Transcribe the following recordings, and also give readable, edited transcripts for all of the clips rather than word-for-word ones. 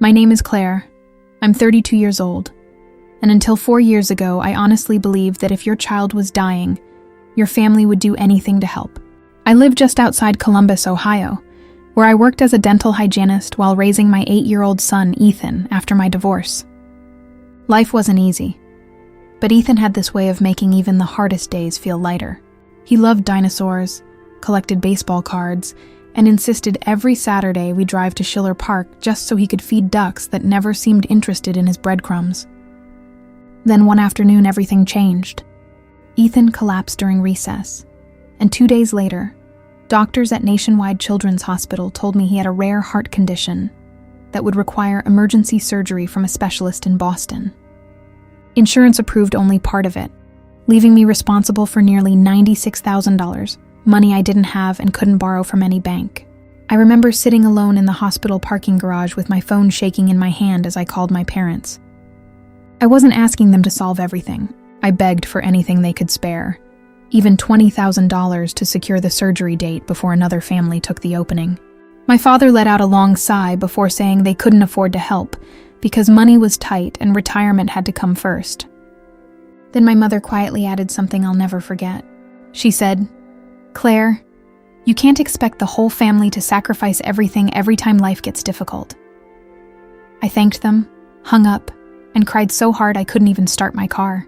My name is Claire. I'm 32 years old. And until 4 years ago, I honestly believed that if your child was dying, your family would do anything to help. I live just outside Columbus, Ohio, where I worked as a dental hygienist while raising my 8-year-old son, Ethan, after my divorce. Life wasn't easy, but Ethan had this way of making even the hardest days feel lighter. He loved dinosaurs, collected baseball cards, and insisted every Saturday we drive to Schiller Park just so he could feed ducks that never seemed interested in his breadcrumbs. Then one afternoon, everything changed. Ethan collapsed during recess, and 2 days later, doctors at Nationwide Children's Hospital told me he had a rare heart condition that would require emergency surgery from a specialist in Boston. Insurance approved only part of it, leaving me responsible for nearly $96,000, money I didn't have and couldn't borrow from any bank. I remember sitting alone in the hospital parking garage with my phone shaking in my hand as I called my parents. I wasn't asking them to solve everything. I begged for anything they could spare, even $20,000 to secure the surgery date before another family took the opening. My father let out a long sigh before saying they couldn't afford to help because money was tight and retirement had to come first. Then my mother quietly added something I'll never forget. She said, "Claire, you can't expect the whole family to sacrifice everything every time life gets difficult." I thanked them, hung up, and cried so hard I couldn't even start my car.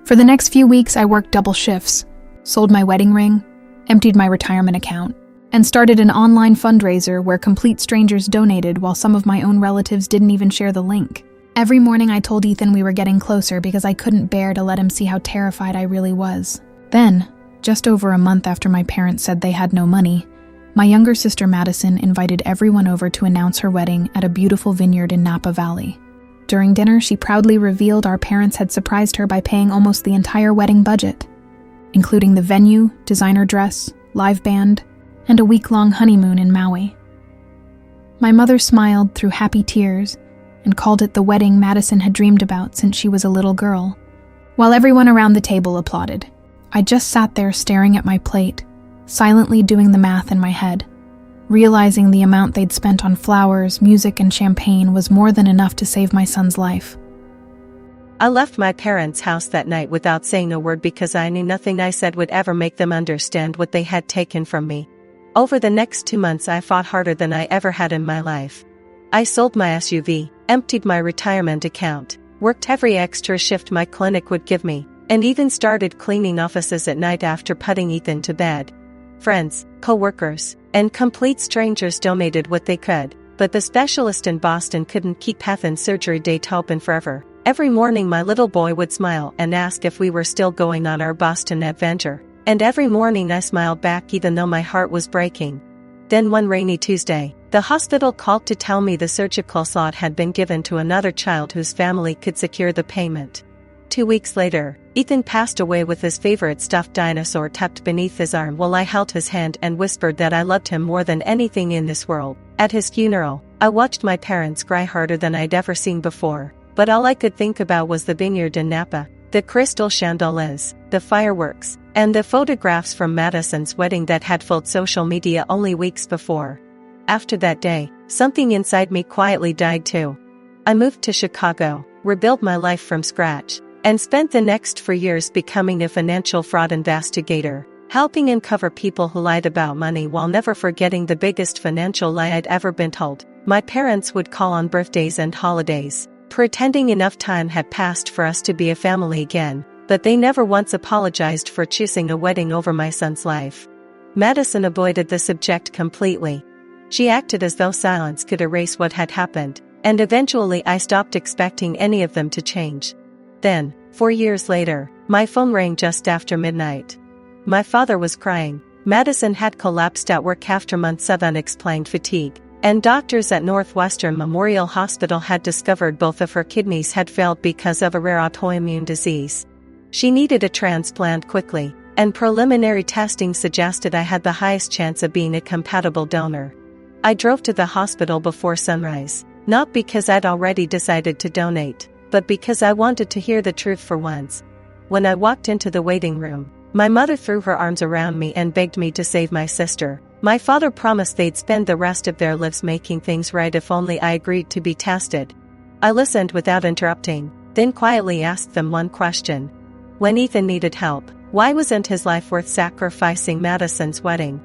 For the next few weeks, I worked double shifts, sold my wedding ring, emptied my retirement account, and started an online fundraiser where complete strangers donated while some of my own relatives didn't even share the link. Every morning I told Ethan we were getting closer because I couldn't bear to let him see how terrified I really was. Then, just over a month after my parents said they had no money, my younger sister Madison invited everyone over to announce her wedding at a beautiful vineyard in Napa Valley. During dinner, she proudly revealed our parents had surprised her by paying almost the entire wedding budget, including the venue, designer dress, live band, and a week-long honeymoon in Maui. My mother smiled through happy tears and called it the wedding Madison had dreamed about since she was a little girl, while everyone around the table applauded. I just sat there staring at my plate, silently doing the math in my head, realizing the amount they'd spent on flowers, music, and champagne was more than enough to save my son's life. I left my parents' house that night without saying a word because I knew nothing I said would ever make them understand what they had taken from me. Over the next 2 months I fought harder than I ever had in my life. I sold my SUV, emptied my retirement account, worked every extra shift my clinic would give me, and even started cleaning offices at night after putting Ethan to bed. Friends, co-workers, and complete strangers donated what they could, but the specialist in Boston couldn't keep Ethan's surgery date open forever. Every morning my little boy would smile and ask if we were still going on our Boston adventure, and every morning I smiled back even though my heart was breaking. Then one rainy Tuesday, the hospital called to tell me the surgical slot had been given to another child whose family could secure the payment. 2 weeks later, Ethan passed away with his favorite stuffed dinosaur tucked beneath his arm while I held his hand and whispered that I loved him more than anything in this world. At his funeral, I watched my parents cry harder than I'd ever seen before, but all I could think about was the vineyard in Napa, the crystal chandeliers, the fireworks, and the photographs from Madison's wedding that had filled social media only weeks before. After that day, something inside me quietly died too. I moved to Chicago, rebuilt my life from scratch, and spent the next 4 years becoming a financial fraud investigator, helping uncover people who lied about money while never forgetting the biggest financial lie I'd ever been told. My parents would call on birthdays and holidays, pretending enough time had passed for us to be a family again, but they never once apologized for choosing a wedding over my son's life. Madison avoided the subject completely. She acted as though silence could erase what had happened, and eventually I stopped expecting any of them to change. Then, 4 years later, my phone rang just after midnight. My father was crying. Madison had collapsed at work after months of unexplained fatigue, and doctors at Northwestern Memorial Hospital had discovered both of her kidneys had failed because of a rare autoimmune disease. She needed a transplant quickly, and preliminary testing suggested I had the highest chance of being a compatible donor. I drove to the hospital before sunrise, not because I'd already decided to donate, but because I wanted to hear the truth for once. When I walked into the waiting room, my mother threw her arms around me and begged me to save my sister. My father promised they'd spend the rest of their lives making things right if only I agreed to be tested. I listened without interrupting, then quietly asked them one question. When Ethan needed help, why wasn't his life worth sacrificing Madison's wedding?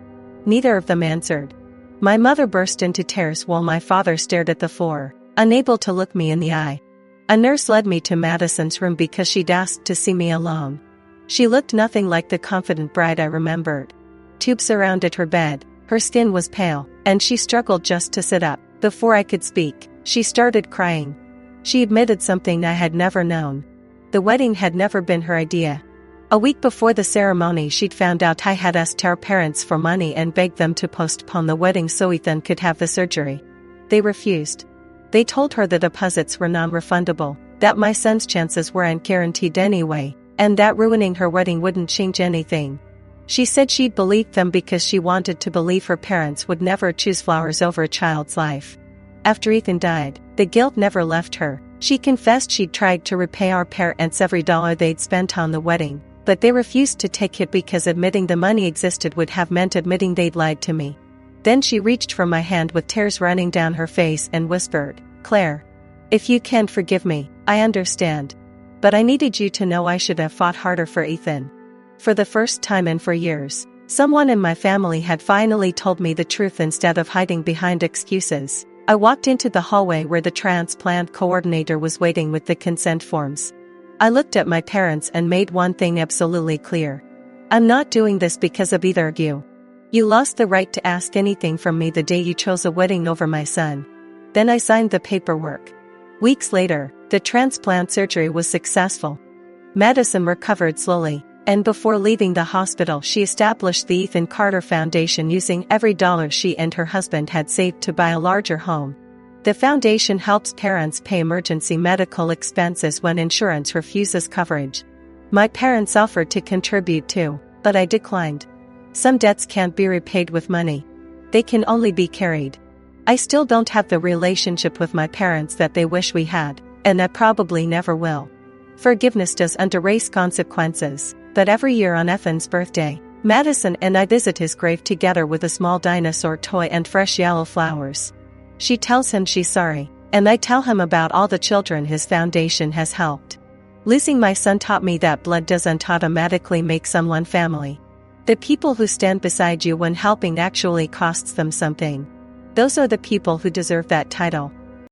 Neither of them answered. My mother burst into tears while my father stared at the floor, unable to look me in the eye. A nurse led me to Madison's room because she'd asked to see me alone. She looked nothing like the confident bride I remembered. Tubes surrounded her bed, her skin was pale, and she struggled just to sit up. Before I could speak, she started crying. She admitted something I had never known. The wedding had never been her idea. A week before the ceremony, she'd found out I had asked our parents for money and begged them to postpone the wedding so Ethan could have the surgery. They refused. They told her the deposits were non-refundable, that my son's chances weren't guaranteed anyway, and that ruining her wedding wouldn't change anything. She said she'd believed them because she wanted to believe her parents would never choose flowers over a child's life. After Ethan died, the guilt never left her. She confessed she'd tried to repay our parents every dollar they'd spent on the wedding, but they refused to take it because admitting the money existed would have meant admitting they'd lied to me. Then she reached for my hand with tears running down her face and whispered, "Claire, if you can't forgive me, I understand. But I needed you to know I should have fought harder for Ethan." For the first time in 4 years, someone in my family had finally told me the truth instead of hiding behind excuses. I walked into the hallway where the transplant coordinator was waiting with the consent forms. I looked at my parents and made one thing absolutely clear. I'm not doing this because of either of you. You lost the right to ask anything from me the day you chose a wedding over my son. Then I signed the paperwork. Weeks later, the transplant surgery was successful. Madison recovered slowly, and before leaving the hospital she established the Ethan Carter Foundation using every dollar she and her husband had saved to buy a larger home. The foundation helps parents pay emergency medical expenses when insurance refuses coverage. My parents offered to contribute too, but I declined. Some debts can't be repaid with money. They can only be carried. I still don't have the relationship with my parents that they wish we had, and I probably never will. Forgiveness doesn't erase consequences, but every year on Ethan's birthday, Madison and I visit his grave together with a small dinosaur toy and fresh yellow flowers. She tells him she's sorry, and I tell him about all the children his foundation has helped. Losing my son taught me that blood doesn't automatically make someone family. The people who stand beside you when helping actually costs them something. Those are the people who deserve that title.